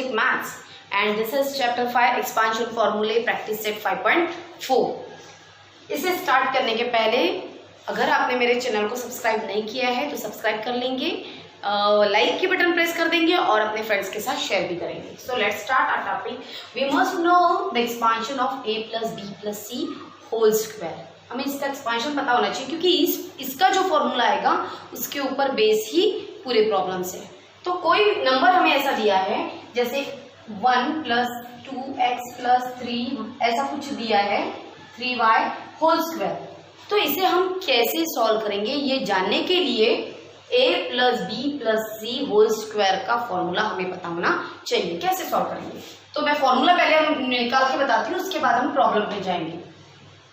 with maths and this is chapter 5 expansion formulae practice set 5.4। इसे start करने के पहले अगर आपने मेरे चैनल को सब्सक्राइब नहीं किया है तो सब्सक्राइब कर लेंगे, लाइक की बटन प्रेस कर देंगे और अपने फ्रेंड्स के साथ शेयर भी करेंगे। So let's start our topic. We must know the expansion of a plus b plus c whole square. हमें इसका एक्सपांशन पता होना चाहिए क्योंकि इसका जो फॉर्मूला आएगा उसके ऊपर बेस ही पूरे प्रॉब्लम से। तो कोई नंबर हमें ऐसा दिया है जैसे 1 प्लस 2x प्लस 3 ऐसा कुछ दिया है 3y होल स्क्वायर। तो इसे हम कैसे सॉल्व करेंगे ये जानने के लिए a plus b plus c whole square का फॉर्मूला हमें पता होना चाहिए। कैसे सॉल्व करेंगे तो मैं फॉर्मूला पहले हम निकाल के बताती हूँ, उसके बाद हम प्रॉब्लम पे जाएंगे।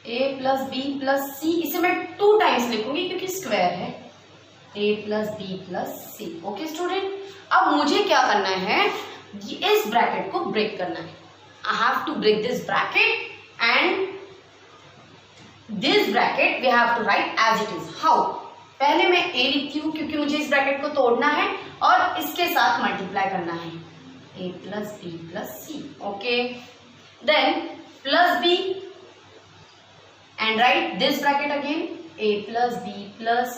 a plus b plus c इसे मैं 2 टाइम्स लिखूंगी क्योंकि स्क्वायर है। a plus b plus c. Okay student, अब मुझे क्या करना है, इस ब्रैकेट को ब्रेक करना है। I have to break this bracket and this bracket we have to write as it is. How? पहले मैं a लिखती हूँ क्योंकि मुझे इस ब्रैकेट को तोड़ना है और इसके साथ मल्टीप्लाई करना है। a plus b plus c. Okay, then plus b and write this bracket again, a plus b plus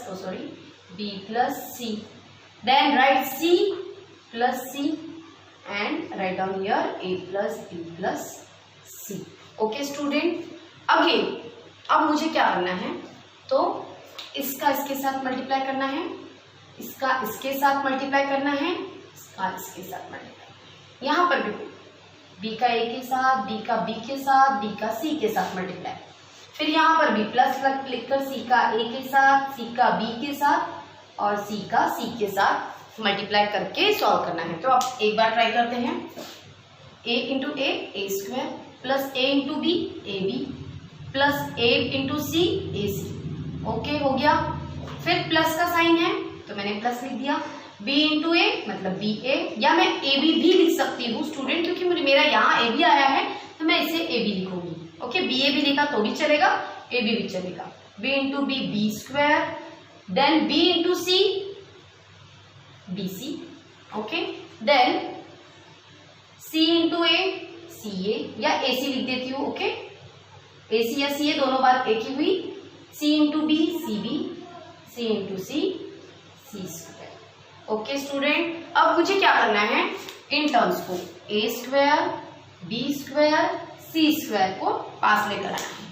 b plus c, then write c plus c and write down here a plus b plus c. Okay student, again अब मुझे क्या करना है, तो इसका इसके साथ multiply करना है, इसका इसके साथ मल्टीप्लाई करना है, इसका इसके साथ मल्टीप्लाई। यहाँ पर भी b का a के साथ, b का b के साथ, b का c के साथ मल्टीप्लाई। फिर यहाँ पर भी प्लस लिखकर सी का ए के साथ, सी का बी के साथ और सी का सी के साथ मल्टीप्लाई करके सॉल्व करना है। तो आप एक बार ट्राई करते हैं। a into a square plus a into b a B plus a into c a C. Okay हो गया। फिर प्लस का साइन है तो मैंने प्लस लिख दिया। b इंटू ए मतलब बी ए, या मैं ए बी भी लिख सकती हूँ स्टूडेंट क्योंकि मेरा यहाँ ए बी आया है तो मैं इसे ए बी लिखूंगी। ओके, बी ए भी लिखा तो भी चलेगा, ए बी भी चलेगा। B into B B square, then B into C B C. Okay, then C into A C A, या ए सी लिख देती हूँ। ओके, ए सी या सी ए दोनों बार एक ही हुई। C into B C B, C into C C square. Okay student, अब मुझे क्या करना है, इन टर्म्स को A square B square C square को पास लेकर आना है।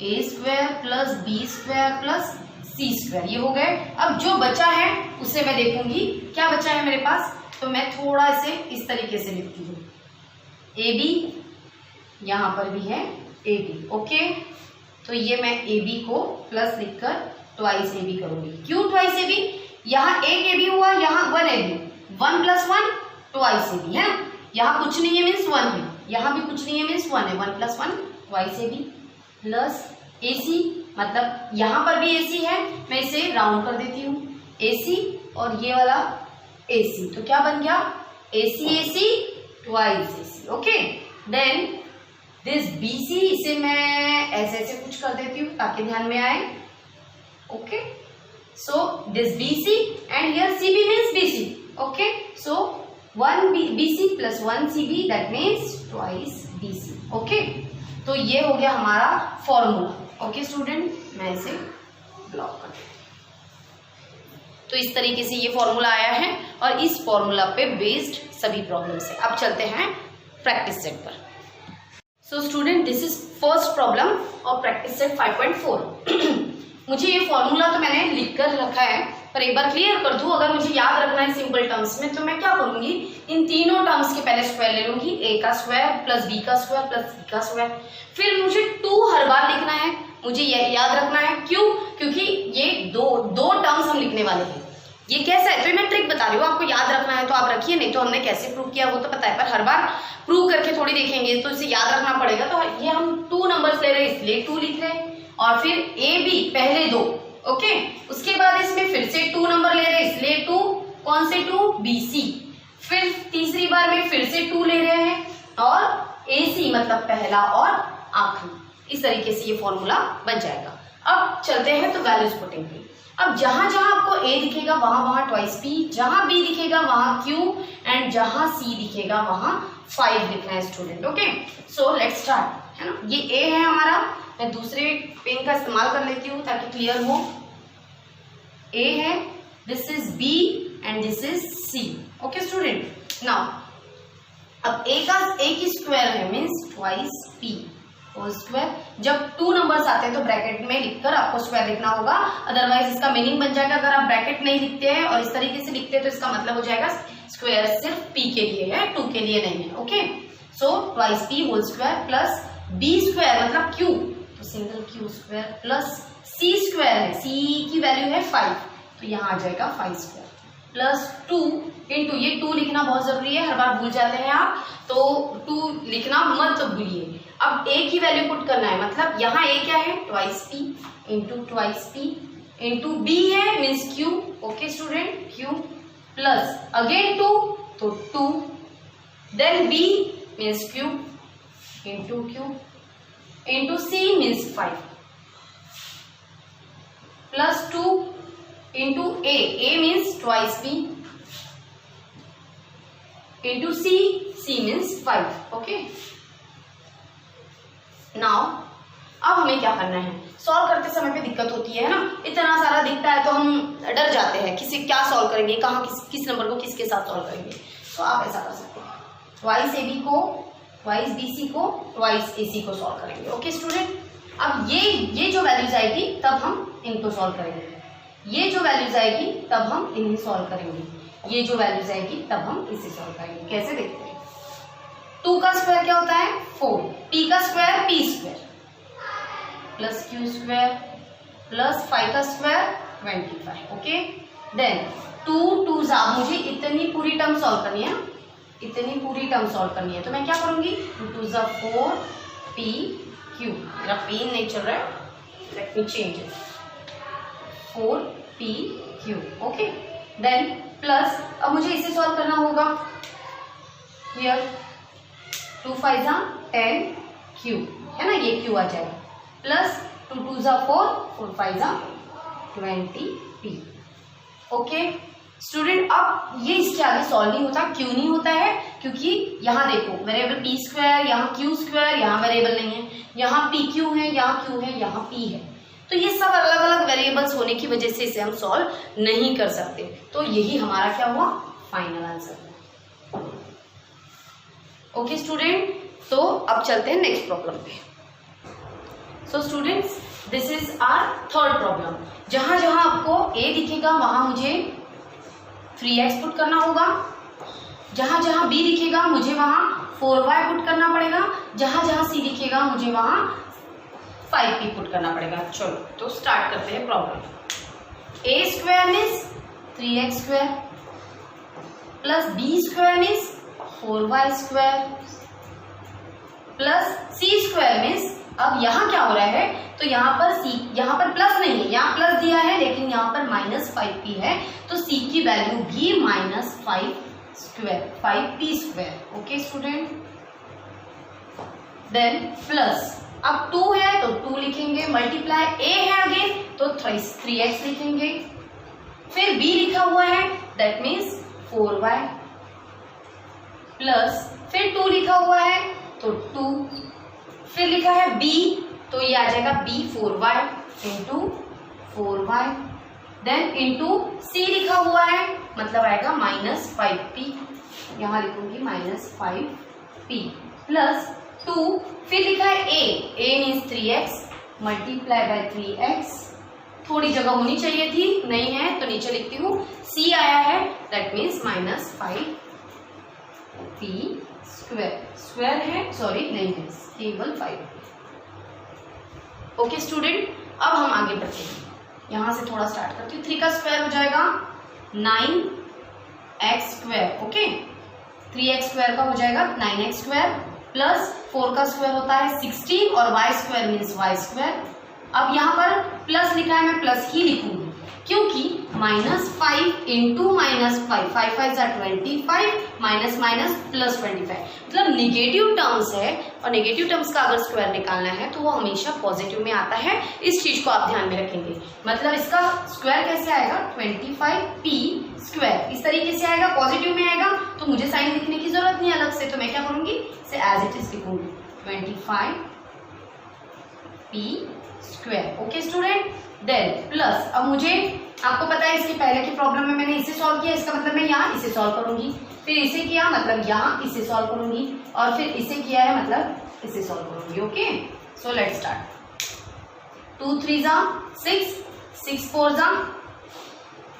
A square plus B square plus C square, ये हो गए। अब जो बचा है उसे मैं देखूंगी क्या बचा है मेरे पास, तो मैं थोड़ा इसे इस तरीके से लिखती हूँ। ए बी यहाँ पर भी है ए बी। ओके, तो ये मैं ए बी को प्लस लिखकर ट्वाइस ए बी करूंगी। क्यों ट्वाइस ए बी? यहाँ एक ए बी हुआ, यहाँ 1 a b, 1 plus 1 twice A b है। यहाँ कुछ नहीं है मीन्स 1 है, यहाँ भी कुछ नहीं है मीन्स 1 है। 1 plus 1 twice A B plus A C, मतलब यहाँ पर भी ए सी है, मैं इसे राउंड कर देती हूँ ए सी और ये वाला ए सी, तो क्या बन गया A C twice A C. Okay, then this B C, इसे मैं ऐसे ऐसे कुछ कर देती हूँ ताकि ध्यान में आए। Okay, so this B c and here c b means b C. Okay, so 1 BC plus 1 CB that means twice BC। Okay, तो ये हो गया हमारा फॉर्मूला। ओके स्टूडेंट, मैं इसे ब्लॉक कर दूँ। तो इस तरीके से ये फॉर्मूला आया है और इस फॉर्मूला पे बेस्ड सभी प्रॉब्लम्स है। अब चलते हैं प्रैक्टिस सेट पर। So student, this is first problem और प्रैक्टिस सेट 5.4। मुझे ये फॉर्मूला तो मैंने लिख कर रखा है, पर एक बार क्लियर कर दूं, अगर मुझे याद रखना है सिंपल टर्म्स में तो मैं क्या करूंगी, इन तीनों टर्म्स के पहले स्क्वायर ले लूंगी। a का स्क्वायर प्लस b का स्क्वायर प्लस c का स्क्वायर। फिर मुझे 2 हर बार लिखना है, मुझे ये याद रखना है। क्यों? क्योंकि ये दो टर्म्स हम लिखने वाले हैं। ये कैसा है, तो मैं ट्रिक बता रही हूँ, आपको याद रखना है तो आप रखिए, नहीं तो हमने कैसे प्रूव किया वो तो पता है, पर हर बार प्रूव करके थोड़ी देखेंगे तो इसे याद रखना पड़ेगा। तो ये हम 2 नंबर्स ले रहे हैं इसलिए 2 लिख रहे हैं, और फिर ए बी पहले 2। ओके, उसके बाद इसमें फिर से 2 नंबर ले रहे हैं इसलिए 2, कौन से 2 BC। फिर तीसरी बार में फिर से 2 ले रहे हैं और AC मतलब पहला और आखिरी। इस तरीके से ये फॉर्मूला बन जाएगा। अब चलते हैं तो वैल्यूज पुटिंग पे। अब जहां जहां आपको a दिखेगा वहां वहां ट्वाइस p, जहां b दिखेगा वहां q एंड जहां c दिखेगा वहां 5 लिखना है student. Okay, so let's start, है ना। ये a है हमारा, मैं दूसरे पेन का इस्तेमाल कर लेती हूँ ताकि क्लियर हो। a है, this is b and this is c। Okay student, now अब a की स्क्वायर है means twice p whole square. जब 2 नंबर्स आते हैं तो ब्रैकेट में लिखकर आपको स्क्वायर लिखना होगा, अदरवाइज इसका मीनिंग बन जाएगा अगर आप ब्रैकेट नहीं लिखते हैं और इस तरीके से लिखते हैं तो इसका मतलब हो जाएगा स्क्वायर सिर्फ p के लिए है, 2 के लिए नहीं है। Okay, so twice p whole square plus b square मतलब q, तो single q square plus c square है, c की वैल्यू है 5 तो यहाँ आ जाएगा 5 स्क्वायर प्लस 2 इंटू, ये 2 लिखना बहुत जरूरी है, हर बार भूल जाते हैं आप, तो 2 लिखना मत भूलिए। अब a की वैल्यू पुट करना है, मतलब यहाँ a क्या है twice p into twice p into b है means q। Okay student, q plus again 2 तो 2 then b means q into q into c means 5 plus 2 into a means twice b into c means 5। Okay, now अब हमें क्या करना है, solve करते समय पे दिक्कत होती है ना, इतना सारा दिखता है तो हम डर जाते हैं किसी क्या सॉल्व करेंगे, कहाँ किस नंबर को किसके साथ सॉल्व करेंगे। तो आप ऐसा कर सकते हैं, ट्वाइस ab को ट्वाइस bc को ट्वाइस ac को सॉल्व करेंगे। ओके स्टूडेंट, अब ये जो वैल्यूज आएगी तब हम इनको सॉल्व करेंगे, ये जो वैल्यूज आएगी तब हम इन्हें सॉल्व करेंगे, ये जो वैल्यूज आएगी तब हम इसे सॉल्व करेंगे। कैसे देखते हैं, 2 का स्क्वायर क्या होता है 4, p का square p square plus q square plus 5 का स्क्वायर 25। ओके, देन 2 जा, मुझे इतनी पूरी टर्म सॉल्व करनी है, इतनी पूरी टर्म सॉल्व करनी है, तो मैं क्या करूंगी 2 जा 4 p q, मेरा पेन नहीं चल रहा है, let me change it, 4 p q। Okay, then plus, अब मुझे इसे सॉल्व करना होगा, हियर 2 5 जा 10 q, है ना, ये q आ जाएगा प्लस 2 2 जा 4 4 5 जा 20 p। ओके स्टूडेंट, अब ये इसके आगे सॉल्व नहीं होता, क्यों नहीं होता है, क्योंकि यहाँ देखो वेरिएबल p स्क्वायर, यहाँ q स्क्वायर, यहाँ वेरिएबल नहीं है, यहाँ p q है, यहाँ q है, यहाँ p है, तो ये सब अलग अलग वेरिएबल्स होने की वजह से इसे हम सॉल्व नहीं कर सकते, तो यही हमारा क्या हुआ फाइनल आंसर। ओके स्टूडेंट, तो अब चलते हैं नेक्स्ट प्रॉब्लम पे। So students, this is our third problem. जहां जहां आपको a दिखेगा वहां मुझे 3x पुट करना होगा, जहां जहां b दिखेगा मुझे वहां 4y पुट करना पड़ेगा, जहां जहां c दिखेगा मुझे वहां 5p पुट करना पड़ेगा। चलो तो स्टार्ट करते हैं problem. a square means 3x square plus b square means 4y square plus c square means, अब यहाँ क्या हो रहा है, तो यहाँ पर प्लस नहीं है, यहाँ प्लस दिया है लेकिन यहाँ पर माइनस 5p है, तो c की वैल्यू भी minus 5 square 5p square. Okay student, then plus, अब 2 है तो 2 लिखेंगे, मल्टीप्लाई a है अगेन तो 3x लिखेंगे, फिर b लिखा हुआ है दैट मीन्स 4y प्लस फिर 2 लिखा हुआ है तो 2, फिर लिखा है b तो ये आ जाएगा b 4y into 4y, then into c लिखा हुआ है मतलब आएगा माइनस 5p, यहाँ लिखूंगी माइनस 5p प्लस 2, फिर लिखा है a means 3x multiply by 3x, थोड़ी जगह होनी चाहिए थी, नहीं है तो नीचे लिखती हूँ, c आया है that means minus 5p square है, सॉरी नहीं है केवल 5। ओके स्टूडेंट, अब हम आगे बढ़ते हैं, यहां से थोड़ा स्टार्ट करती हूँ। 3 का स्क्वायर हो जाएगा 9x square, okay 3x square का हो जाएगा 9x स्क्वायर प्लस 4 का स्क्वायर होता है 16 और y square means y square. अब यहाँ पर प्लस लिखा है, मैं प्लस ही लिखूंगी क्योंकि -5 इंटू -5, 5 5 जा 25, माइनस माइनस प्लस 25, मतलब निगेटिव टर्म्स है और निगेटिव टर्म्स का अगर स्क्वायर निकालना है तो वो हमेशा पॉजिटिव में आता है। इस चीज को आप ध्यान में रखेंगे। मतलब इसका स्क्वायर कैसे आएगा, 25p स्क्वायर, इस तरीके से आएगा, पॉजिटिव में आएगा। तो मुझे साइन लिखने की जरूरत नहीं अलग से, तो मैं क्या करूंगी, इसे एज इट इज लिखूंगी 25p square. Okay student, then plus, अब मुझे आपको पता है इसके पहले की प्रॉब्लम में मैंने इसे सॉल्व किया, इसका मतलब मैं यहाँ इसे सॉल्व करूंगी, फिर इसे किया मतलब यहाँ इसे सॉल्व करूंगी, और फिर इसे किया है मतलब इसे सॉल्व करूंगी। Okay, so let's start. 2 3 जा 6, 6 4 जा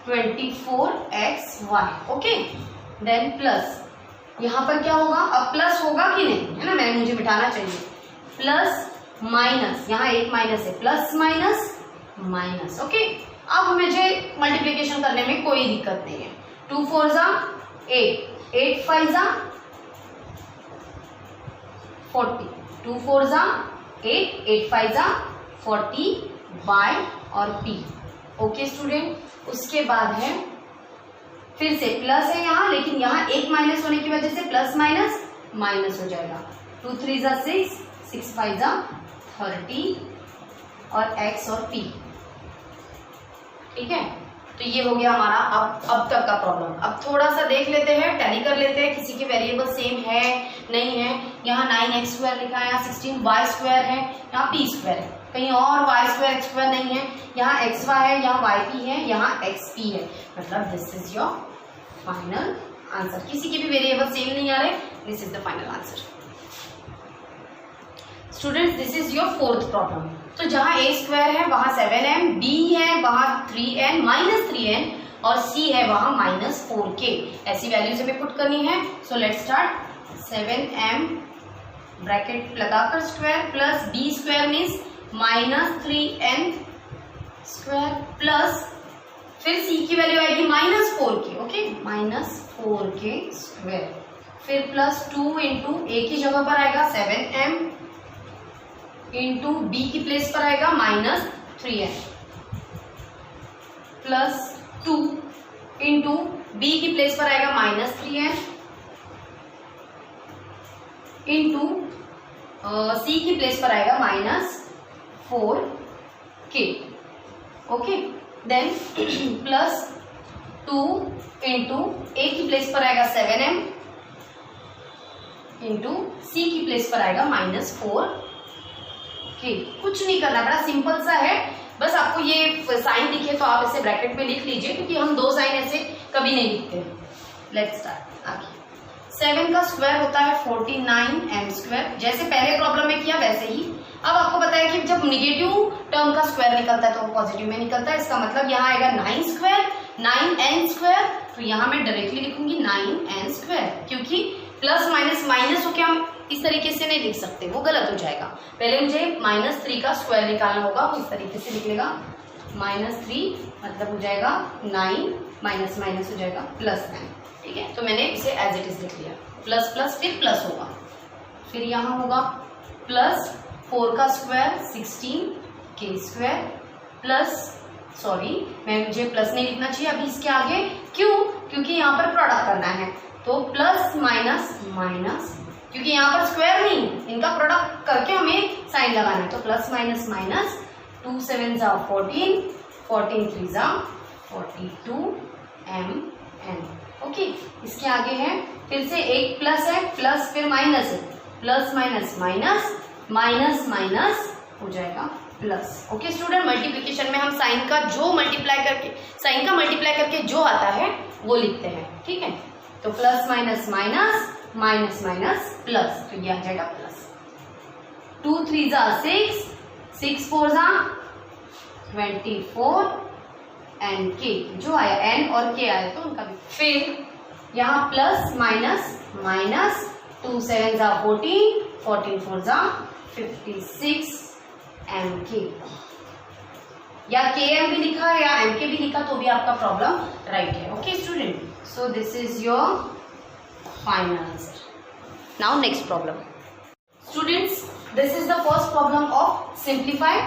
24xy। ओके, देन प्लस, यहाँ पर क्या होगा, अब प्लस होगा कि नहीं, है ना, मैंने मुझे बिठाना चाहिए, प्लस माइनस, यहाँ एक माइनस है, प्लस माइनस माइनस। ओके, अब मुझे मल्टीप्लीकेशन करने में कोई दिक्कत नहीं है। 2 4 जा 8, 8 5 जा 40, 2 4 जा 8, 8 5 जा 40 बाय और p। ओके स्टूडेंट, उसके बाद है फिर से प्लस है यहाँ, लेकिन यहाँ एक माइनस होने की वजह से प्लस माइनस माइनस हो जाएगा। 2 3 जा 6, 6 5 जा 30 और x और p। ठीक है, तो ये हो गया हमारा अब तक का प्रॉब्लम। अब थोड़ा सा देख लेते हैं, टैली कर लेते हैं, किसी के वेरिएबल सेम है नहीं है। यहाँ 9x स्क्वायर लिखा है, यहाँ 16y स्क्वायर है, यहाँ p स्क्वायर है, कहीं और y स्क्वायर x स्क्वायर नहीं है, यहाँ xy है, यहाँ yp है, यहाँ xp है, मतलब this is your final answer. किसी के भी वेरिएबल सेम नहीं आ रहे, this is the final answer. Students, this is your fourth problem. तो जहां a स्क्वायर है वहां 7m, b है वहां 3n -3n और c है वहां -4k, ऐसी वैल्यूज हमें पुट करनी है। So let's start. 7m bracket लगाकर square plus b square means -3n square plus फिर c की वैल्यू आएगी -4k। ओके, -4k स्क्वायर, फिर प्लस 2 इंटू a की जगह पर आएगा 7m इंटू बी की प्लेस पर आएगा -3n प्लस 2 इंटू बी की प्लेस पर आएगा -3n इंटू सी की प्लेस पर आएगा -4k। Okay, then plus 2 into A की प्लेस पर आएगा 7m इंटू सी की प्लेस पर आएगा -4k। कुछ नहीं करना, बड़ा सिंपल सा है, बस आपको ये साइन दिखे तो आप इसे ब्रैकेट में लिख लीजिए, क्योंकि हम दो साइन ऐसे कभी नहीं लिखते। Let's start. आगे 7 का स्क्वायर होता है 49m स्क्वायर, जैसे पहले प्रॉब्लम में किया वैसे ही। अब आपको पता है कि जब निगेटिव टर्म का स्क्वायर निकलता है तो वो पॉजिटिव में निकलता है, इसका मतलब यहाँ आएगा 9 स्क्वायर 9n स्क्वायर, तो यहाँ मैं डायरेक्टली लिखूंगी 9n स्क्वायर, क्योंकि प्लस माइनस माइनस हो के हम इस तरीके से नहीं लिख सकते, वो गलत हो जाएगा। पहले मुझे -3 का स्क्वायर निकालना होगा, वो इस तरीके से निकलेगा -3 मतलब हो जाएगा 9 माइनस माइनस हो जाएगा +9। ठीक है, तो मैंने इसे एज इट इज लिख लिया, प्लस प्लस फिर प्लस होगा, फिर यहाँ होगा प्लस 4 का square 16k square plus, sorry मुझे प्लस नहीं लिखना चाहिए अभी इसके आगे, क्यों, क्योंकि यहाँ पर प्रोडक्ट करना है, तो प्लस माइनस माइनस, क्योंकि यहाँ पर स्क्वायर नहीं, इनका प्रोडक्ट करके हमें साइन लगाना है, तो प्लस माइनस माइनस 2 7 जा 14, 14 3 जा 42mn। ओके, इसके आगे है फिर से एक प्लस है, प्लस फिर माइनस है, plus minus minus minus minus हो जाएगा प्लस। ओके स्टूडेंट, मल्टीप्लीकेशन में हम साइन का मल्टीप्लाई करके जो आता है वो लिखते हैं। ठीक है, तो plus minus minus minus minus plus, तो ये आ जाएगा प्लस। 2 3 जा 6, 6 4 जा 24 एन के, जो आया एन और के आया तो उनका भी। फिर यहाँ प्लस माइनस माइनस 2 7 जा 14, 14 4 जा 56 एम के, या के एम भी लिखा है या एम के भी लिखा तो भी आपका प्रॉब्लम राइट है। Okay student, so this is your final answer. Now next problem. Students, this is the first problem of simplify,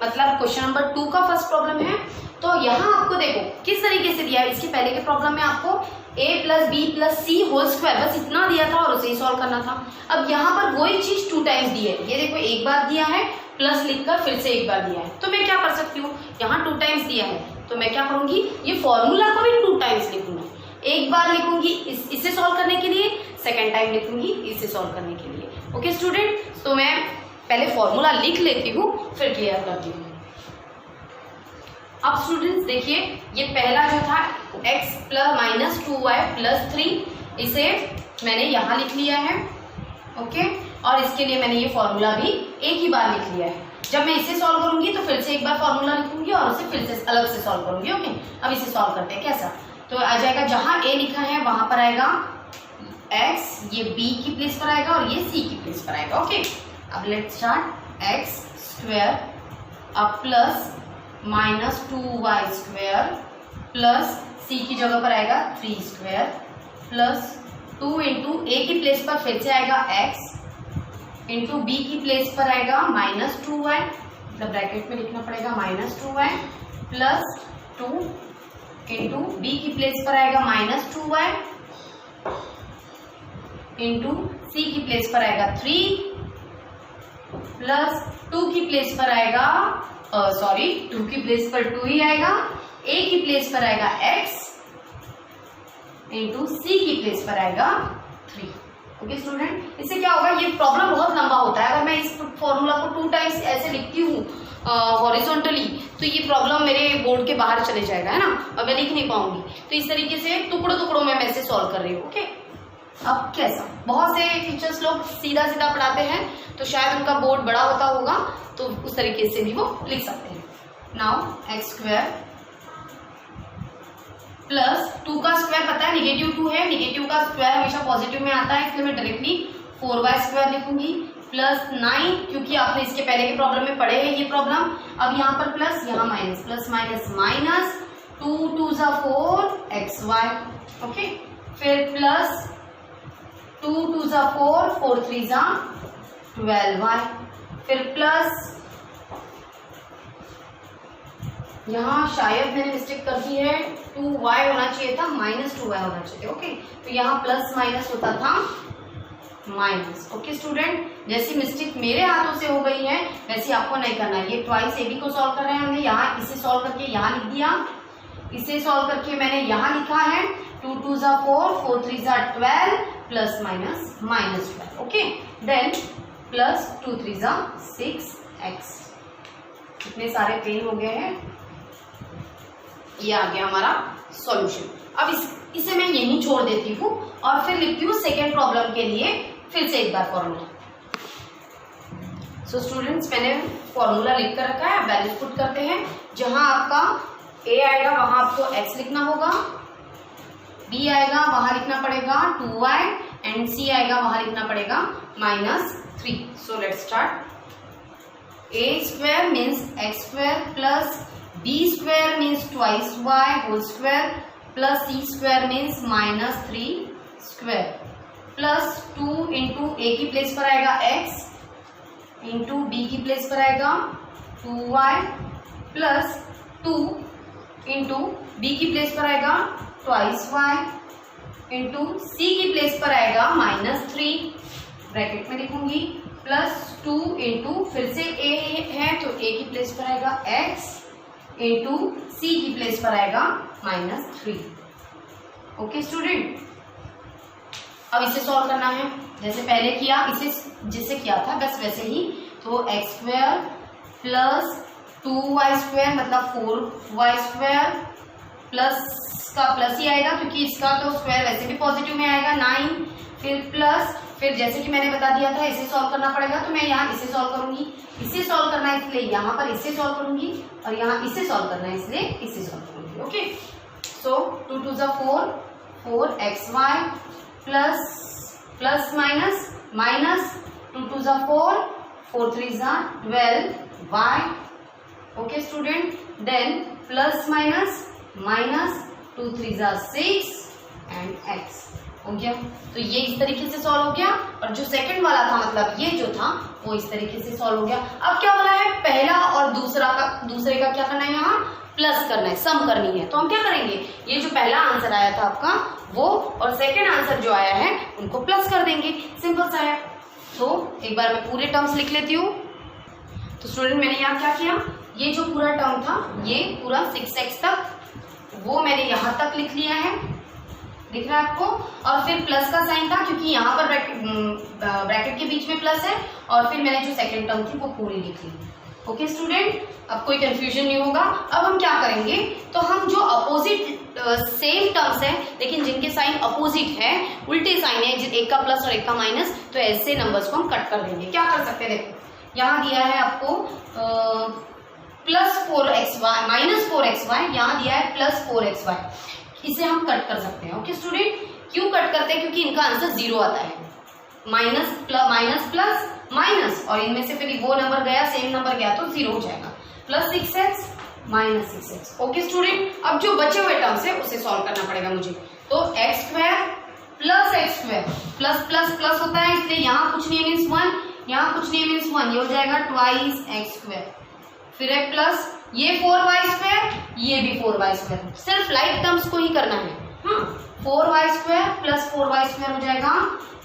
मतलब क्वेश्चन नंबर 2 का फर्स्ट प्रॉब्लम है तो यहाँ आपको देखो किस तरीके से दिया है, इसके पहले के प्रॉब्लम में आपको a plus b plus c whole square बस इतना दिया था और उसे ही सॉल्व करना था। अब यहाँ पर वही चीज 2 टाइम्स दी है, ये देखो एक बार दिया है प्लस लिखकर फिर से एक बार दिया है, तो मैं क्या कर सकती हूँ, यहाँ 2 टाइम्स दिया है तो मैं क्या करूंगी, ये फॉर्मूला को भी 2 टाइम्स लिखूंगी, एक बार लिखूंगी इसे सॉल्व करने के लिए, सेकेंड टाइम लिखूंगी इसे सॉल्व करने के लिए। ओके स्टूडेंट, तो मैं पहले फॉर्मूला लिख लेती हूँ फिर क्लियर करती हूँ। अब स्टूडेंट्स देखिए, ये पहला जो था x plus minus 2y plus 3, इसे मैंने यहाँ लिख लिया है। ओके, और इसके लिए मैंने ये फॉर्मूला भी एक ही बार लिख लिया है। जब मैं इसे सॉल्व करूंगी तो फिर से एक बार फॉर्मूला लिखूंगी और उसे फिर से अलग से सॉल्व करूंगी। ओके, अब इसे सॉल्व करते हैं कैसा, तो आ जाएगा जहां a लिखा है वहां पर आएगा x, ये b की प्लेस पर आएगा और ये c की प्लेस पर आएगा। ओके, अब लेट्स स्टार्ट, एक्स स्क्वायर अब plus minus 2y square plus c की जगह पर आएगा 3 स्क्वायर प्लस 2 इंटू a की प्लेस पर फिर से आएगा x इंटू b की प्लेस पर आएगा माइनस 2y, मतलब ब्रैकेट में लिखना पड़ेगा minus 2y plus 2 into b की प्लेस पर आएगा माइनस 2y इंटू c की प्लेस पर आएगा 3 प्लस 2 की प्लेस पर आएगा 2 की प्लेस पर 2 ही आएगा, a की प्लेस पर आएगा x इंटू c की प्लेस पर आएगा 3। ओके स्टूडेंट, इससे क्या होगा, ये प्रॉब्लम बहुत लंबा होता है, अगर मैं इस फॉर्मूला को 2 टाइम्स ऐसे लिखती हूँ हॉरिजॉन्टली तो ये प्रॉब्लम मेरे बोर्ड के बाहर चले जाएगा, है ना, और मैं लिख नहीं पाऊंगी। तो इस तरीके से टुकड़ों टुकड़ों में मैं इसे सॉल्व कर रही हूँ। ओके, अब कैसा, बहुत से टीचर्स लोग सीधा सीधा पढ़ाते हैं तो शायद उनका बोर्ड बड़ा होता होगा तो उस तरीके से भी वो लिख सकते हैं। नाउ एक्स स्क्वायर प्लस 2 का स्क्वायर पता है निगेटिव 2 है, निगेटिव का स्क्वायर हमेशा पॉजिटिव में आता है, इसलिए मैं डायरेक्टली 4y स्क्वायर लिखूंगी प्लस 9, क्योंकि आपने इसके पहले के प्रॉब्लम में पढ़े हैं ये प्रॉब्लम। अब यहाँ पर प्लस, यहाँ माइनस, प्लस माइनस माइनस 2 2 ज़ा 4 xy। ओके, फिर प्लस 2 2 ज़ा 4 4 3 ज़ा 12y, फिर प्लस यहाँ शायद मैंने मिस्टेक कर दी है, 2y होना चाहिए था, माइनस 2y होना चाहिए। ओके, तो यहाँ प्लस माइनस होता था माइनस। ओके स्टूडेंट, जैसी मिस्टेक मेरे हाथों से हो गई है वैसे आपको नहीं करना है। ये ट्वाइस ए बी को सॉल्व कर रहे हैं हमने, यहाँ इसे सॉल्व करके यहाँ लिख दिया, इसे सॉल्व करके मैंने यहाँ लिखा है 2 2 ज़ा 4 4 3 ज़ा 12 plus minus minus 12। Okay, then plus 2 3 ज़ा 6x। कितने सारे पेन हो गए हैं, ये आ गया हमारा सॉल्यूशन। अब इसे मैं यहीं छोड़ देती हूँ और फिर लिखती हूँ सेकेंड प्रॉब्लम के लिए फिर से एक बार फॉर्मूला। सो स्टूडेंट्स, मैंने फॉर्मूला लिख कर रखा है, वैल्यूज पुट करते हैं। जहां आपका a आएगा वहां आपको x लिखना होगा, b आएगा वहां लिखना पड़ेगा 2y एंड c आएगा वहां लिखना पड़ेगा -3। So let's start, a square means x square plus b square means twice y whole square plus c square means -3 square plus 2 into a की प्लेस पर आएगा x इंटू b की place पर आएगा 2y प्लस 2 इंटू b की place पर आएगा twice y into c की प्लेस पर आएगा -3, ब्रैकेट में लिखूंगी, प्लस 2 इंटू फिर से a है तो a की प्लेस पर आएगा x इंटू c की प्लेस पर आएगा -3। ओके स्टूडेंट, अब इसे सॉल्व करना है जैसे पहले किया, इसे जिसे किया था बस वैसे ही। तो x square plus 2y square मतलब 4y स्क्वायर प्लस का प्लस ही आएगा क्योंकि इसका तो स्क्वायर वैसे भी पॉजिटिव में आएगा 9, फिर प्लस, फिर जैसे कि मैंने बता दिया था इसे सॉल्व करना पड़ेगा तो मैं यहाँ इसे सॉल्व करूंगी, इसे सॉल्व करना है इसलिए यहाँ पर इसे सॉल्व करूंगी और यहाँ इसे सॉल्व करना है इसलिए इसे सॉल्व करूंगी। ओके, सो 2 2 ज़ा 4 4xy प्लस माइनस माइनस 2 2 ज़ा 4 4 3 ज़ा 12y। Okay student, then plus minus minus 2 3 ज़ा 6 एंड x। हो गया। तो ये इस तरीके से सॉल्व हो गया, और जो सेकंड वाला था मतलब ये जो था वो इस तरीके से सॉल्व हो गया। अब क्या बोला है, पहला और दूसरे का क्या करना है, यहाँ प्लस करना है, सम करनी है। तो हम क्या करेंगे, ये जो पहला आंसर आया था आपका वो और सेकंड आंसर जो आया है उनको प्लस कर देंगे, सिंपल सा है। तो एक बार मैं पूरे टर्म्स लिख लेती हूँ। तो स्टूडेंट मैंने यहाँ क्या किया, ये जो पूरा टर्म था ये पूरा 6x तक वो मैंने यहाँ तक लिख लिया है, दिख रहा है आपको। और फिर प्लस का साइन था क्योंकि यहाँ पर ब्रैकेट के बीच में प्लस है, और फिर मैंने जो सेकंड टर्म थी वो पूरी लिख ली। ओके स्टूडेंट, अब कोई कंफ्यूजन नहीं होगा। अब हम क्या करेंगे, तो हम जो अपोजिट सेम टर्म्स हैं लेकिन जिनके साइन अपोजिट है, उल्टे साइन है, एक का प्लस और एक का माइनस, तो ऐसे नंबर्स को हम कट कर देंगे। क्या कर सकते हैं, देखो यहाँ दिया है आपको प्लस 4xy माइनस 4xy, यहाँ दिया है प्लस 4xy, इसे हम कट कर सकते हैं। ओके स्टूडेंट, क्यों कट करते हैं, क्योंकि इनका आंसर 0 आता है, माइनस प्लस माइनस, और इनमें से फिर वो नंबर गया, सेम नंबर गया तो 0 हो जाएगा, plus 6x minus 6x। Okay student, अब जो बचे हुए टर्म्स है उसे सॉल्व करना पड़ेगा मुझे। तो x² plus x² plus plus plus होता है, इसलिए यहाँ कुछ नहीं मीन्स 1, यहाँ कुछ नहीं मीन्स 1, ये हो जाएगा 2x², फिर है प्लस ये 4y², ये भी 4y², सिर्फ लाइक टर्म्स को ही करना है। हाँ, 4y² प्लस 4y² हो जाएगा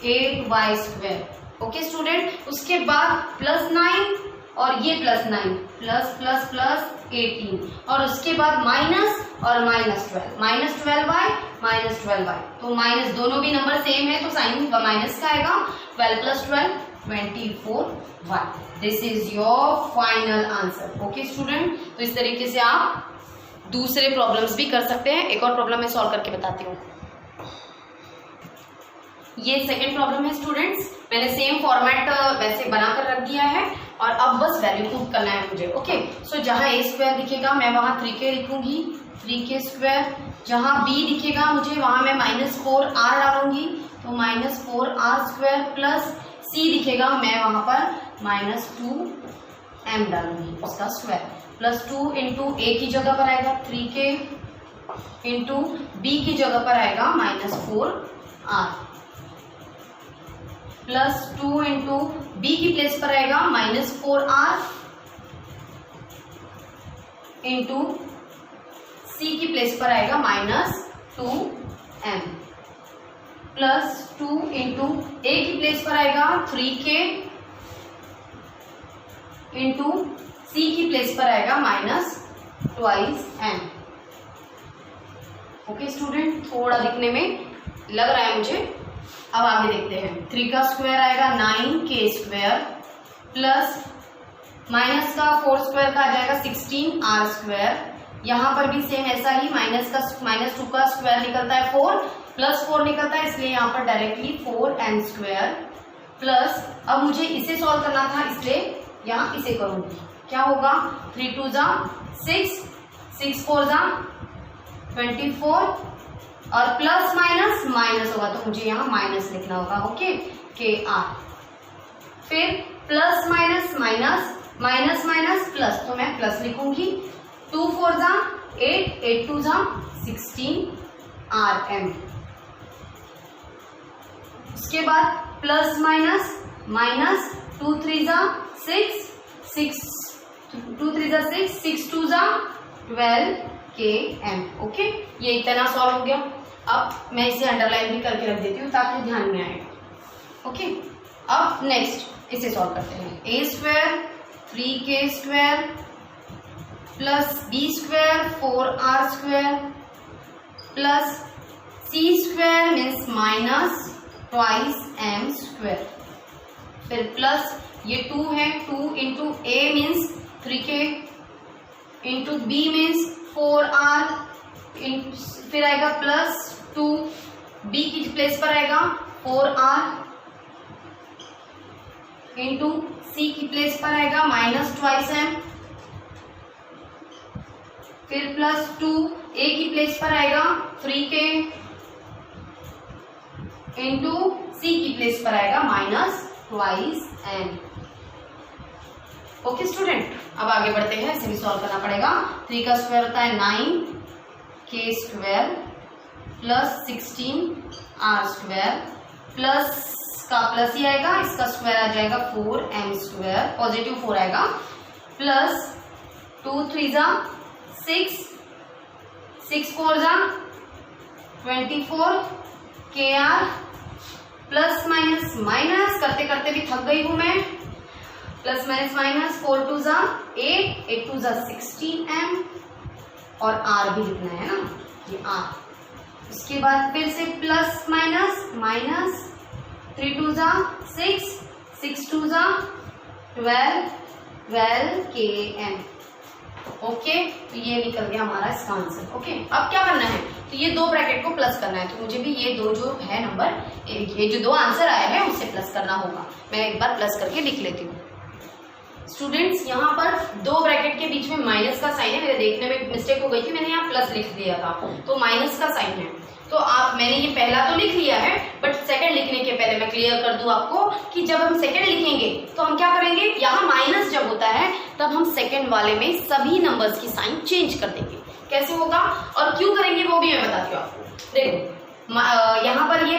8y²। ओके स्टूडेंट, उसके बाद प्लस 9 और ये प्लस 9, प्लस प्लस प्लस 18, और उसके बाद माइनस और minus 12, minus 12y minus 12y, तो माइनस दोनों भी नंबर सेम है तो साइन माइनस का आएगा, 12 plus 12 24y। This is your final answer. Okay student, तो इस तरीके से आप दूसरे प्रॉब्लम्स भी कर सकते हैं। एक और प्रॉब्लम मैं सॉल्व करके बताती हूँ। ये सेकंड प्रॉब्लम है स्टूडेंट्स, मैंने सेम फॉर्मेट वैसे बनाकर रख दिया है और अब बस वैल्यू पुट करना है मुझे। ओके, सो जहाँ a² दिखेगा मैं वहाँ 3k लिखूंगी, 3k²। जहाँ b दिखेगा मुझे वहाँ मैं -4r डालूंगी, तो -4r² प्लस c दिखेगा मैं वहाँ पर -2m डालूंगी, उसका स्क्वायर, प्लस 2 इंटू a की जगह पर आएगा 3k, इंटू b की जगह पर आएगा -4r, प्लस 2 इंटू बी की प्लेस पर आएगा -4r, इंटू सी की प्लेस पर आएगा -2m, प्लस 2 इंटू ए की प्लेस पर आएगा 3k, इंटू सी की प्लेस पर आएगा -2m। ओके स्टूडेंट, थोड़ा दिखने में लग रहा है मुझे। अब आगे देखते हैं। 3 का स्क्वायर आएगा 9k² प्लस माइनस का 4² का आ जाएगा 16r²। यहाँ पर भी सेम ऐसा ही -2 का स्क्वायर निकलता है 4, प्लस 4 निकलता है, इसलिए यहाँ पर डायरेक्टली 4m² प्लस, अब मुझे इसे सॉल्व करना था इसलिए यहाँ इसे करूंगी। क्या होगा, 3 2 जा 6, 6 4 जा 24, और प्लस माइनस माइनस होगा तो मुझे यहाँ माइनस लिखना होगा। ओके, KR, फिर plus minus minus minus minus plus, तो मैं प्लस लिखूंगी, 2 4 जा 8, 8 2 जा 16rm। उसके बाद प्लस माइनस माइनस 2 3 जा 6, 2 3 जा 6, 6 2 जा 12km। ओके, ये इतना सॉल्व हो गया। अब मैं इसे अंडरलाइन भी करके रख देती हूँ ताकि ध्यान में आए। ओके, अब नेक्स्ट इसे सॉल्व करते हैं। a² 3k² plus b² 4r² plus c² means -2m², फिर प्लस ये 2 है, 2 into a means 3k, into b means 4r, फिर आएगा प्लस 2, b की प्लेस पर आएगा 4r, इंटू c की प्लेस पर आएगा -2m, फिर प्लस 2, a की प्लेस पर आएगा 3k, इंटू c की प्लेस पर आएगा -2m। ओके स्टूडेंट, अब आगे बढ़ते हैं, इसे भी सॉल्व करना पड़ेगा। 3 का स्क्वायर होता है 9k² plus 16 r square plus का प्लस ही आएगा, इसका स्क्वायर आ जाएगा 4m स्क्वायर, पॉजिटिव 4 आएगा, प्लस 2 3 जा 6, 6 4 जा 24 kr, प्लस माइनस माइनस करते करते भी थक गई हूं मैं, प्लस माइनस माइनस 4 2 जा 8, 8 2 जा 16m, और r भी लिखना है ना, ये r। उसके बाद फिर से प्लस माइनस माइनस 3 2 जा 6, 6 2 जा 12, 12 km। ओके, तो ये निकल गया हमारा इसका आंसर। ओके, अब क्या करना है, तो ये दो ब्रैकेट को प्लस करना है, तो मुझे भी ये दो जो है नंबर, ये जो दो आंसर आए हैं उससे प्लस करना होगा। मैं एक बार प्लस करके लिख लेती हूँ। स्टूडेंट्स, यहाँ पर दो ब्रैकेट के बीच में माइनस का साइन है, मेरे देखने में मिस्टेक हो गई थी, मैंने यहाँ प्लस लिख दिया था, तो माइनस का साइन है। तो मैंने ये पहला तो लिख लिया है, बट सेकंड लिखने के पहले मैं क्लियर कर दूं आपको कि जब हम सेकंड लिखेंगे तो हम क्या करेंगे, यहाँ माइनस जब होता है तब हम सेकंड वाले में सभी नंबर्स की साइन चेंज कर देंगे। कैसे होगा और क्यों करेंगे वो भी मैं बताती हूँ आपको। देखो, यहाँ पर ये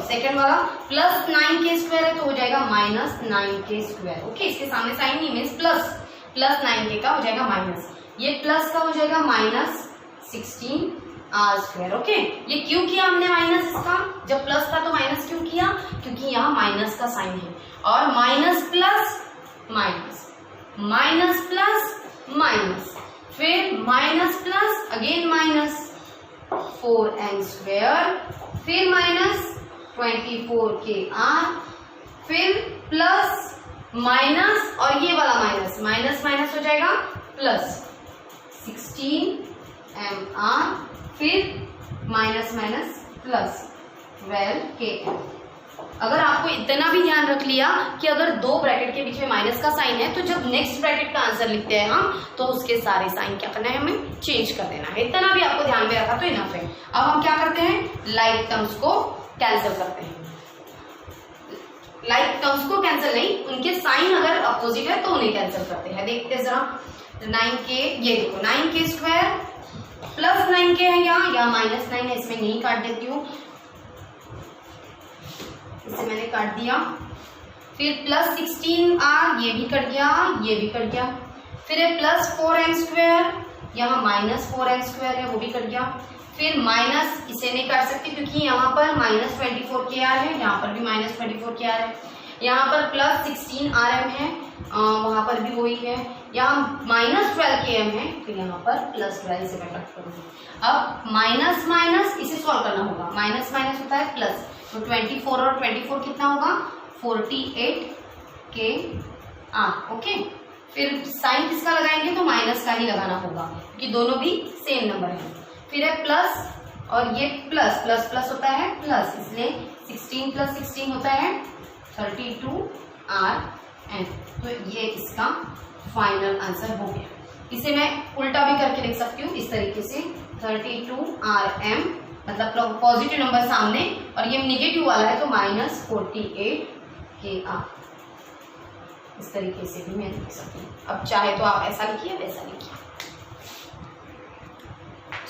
सेकंड वाला प्लस 9k स्क्वायर है, तो हो जाएगा माइनस 9k स्क्वायर। ओके, इसके सामने साइन नहीं, मीन्स प्लस 9k का हो जाएगा माइनस, ये प्लस का हो जाएगा माइनस 16 आर स्क्वायर। ओके, ये क्यों किया हमने माइनस, इसका जब प्लस था तो माइनस क्यों किया, क्योंकि यहाँ माइनस का साइन है, और minus plus minus, minus plus minus, फिर minus plus again minus 4n square, फिर माइनस 24kr, फिर प्लस माइनस, और ये वाला माइनस माइनस माइनस हो जाएगा प्लस 16mr, फिर माइनस माइनस प्लस 12km। अगर आपको इतना भी ध्यान रख लिया कि अगर दो ब्रैकेट के बीच में माइनस का साइन है, तो जब नेक्स्ट ब्रैकेट का आंसर लिखते हैं हम, तो उसके सारे साइन क्या करना है, हमें चेंज कर देना है। इतना भी आपको ध्यान में रखा तो इनफ है। अब हम क्या करते हैं, लाइक टर्म्स को कैंसिल करते हैं। लाइक टर्म्स को कैंसिल नहीं, उनके साइन अगर अपोजिट है तो उन्हें कैंसिल करते हैं। देखते हैं जरा, 9k, ये देखो 9k स्क्वायर प्लस 9k है, यहाँ माइनस 9 है, इसमें नहीं काट देती हूँ, इसे मैंने काट दिया। फिर प्लस 16r, ये भी कट गया, ये भी कट गया। फिर है प्लस 4m स्क्वायर, यहाँ माइनस 4m स्क्वायर है, वो भी कट गया। फिर माइनस, इसे नहीं काट सकती क्योंकि यहाँ पर माइनस 24kr है, यहाँ पर भी माइनस 24kr है। यहाँ पर प्लस 16rm है, वहां पर भी वही है। यहाँ माइनस 12km है, तो यहाँ पर प्लस 12 से मैं कट करूंगी। अब माइनस माइनस इसे सॉल्व करना होगा, माइनस माइनस होता है प्लस, तो 24 और 24 कितना होगा, 48kr। ओके, फिर साइन किसका लगाएंगे, तो माइनस का ही लगाना होगा क्योंकि दोनों भी सेम नंबर है। फिर है प्लस, और ये प्लस प्लस प्लस होता है प्लस, इसलिए 16 प्लस 16 होता है 32rn। तो ये इसका फाइनल आंसर हो गया। इसे मैं उल्टा भी करके लिख सकती हूँ इस तरीके से, 32rm, मतलब पॉजिटिव नंबर सामने और ये नेगेटिव वाला है तो माइनस 48kr। इस तरीके से भी मैं लिख सकती हूँ। अब चाहे तो आप ऐसा लिखिए, वैसा लिखिए।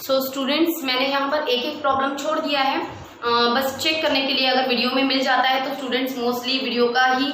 सो स्टूडेंट्स, मैंने यहाँ पर एक एक प्रॉब्लम छोड़ दिया है, बस चेक करने के लिए। अगर वीडियो में मिल जाता है तो स्टूडेंट्स मोस्टली वीडियो का ही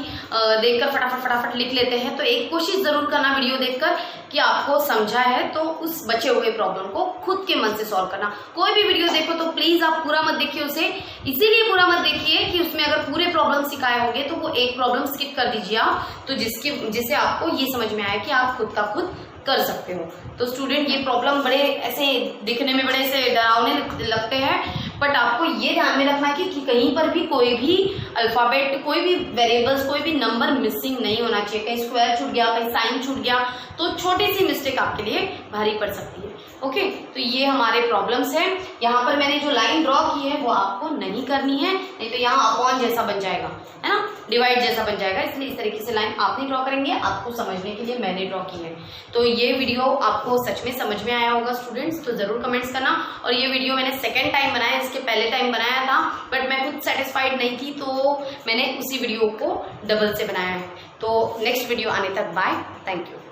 देखकर फटाफट लिख लेते हैं। तो एक कोशिश जरूर करना वीडियो देखकर कि आपको समझा है तो उस बचे हुए प्रॉब्लम को खुद के मन से सॉल्व करना। कोई भी वीडियो देखो तो प्लीज आप पूरा मत देखिए उसे, इसीलिए पूरा मत देखिए कि उसमें अगर पूरे प्रॉब्लम सिखाए होंगे तो वो एक प्रॉब्लम स्किप कर दीजिए आप, तो जिससे आपको ये समझ में आए कि आप खुद का खुद कर सकते हो। तो स्टूडेंट, ये प्रॉब्लम बड़े ऐसे दिखने में बड़े से डरावने लगते हैं, बट आपको ये ध्यान में रखना है कि कहीं पर भी कोई भी अल्फाबेट, कोई भी वेरिएबल्स, कोई भी नंबर मिसिंग नहीं होना चाहिए। कहीं स्क्वायर छूट गया, कहीं साइन छूट गया तो छोटी सी मिस्टेक आपके लिए भारी पड़ सकती है। ओके, तो ये हमारे प्रॉब्लम्स हैं। यहाँ पर मैंने जो लाइन ड्रॉ की है वो आपको नहीं करनी है, नहीं तो यहाँ अपॉन जैसा बन जाएगा, है ना, डिवाइड जैसा बन जाएगा। इसलिए इस तरीके से लाइन आप नहीं ड्रॉ करेंगे, आपको समझने के लिए मैंने ड्रॉ की है। तो ये वीडियो आपको सच में समझ में आया होगा स्टूडेंट्स, तो जरूर कमेंट्स करना। और ये वीडियो मैंने सेकेंड टाइम बनाया, इसके पहले टाइम बनाया था बट मैं खुद सेटिस्फाइड नहीं थी, तो मैंने उसी वीडियो को डबल से बनाया है। तो नेक्स्ट वीडियो आने तक बाय, थैंक यू।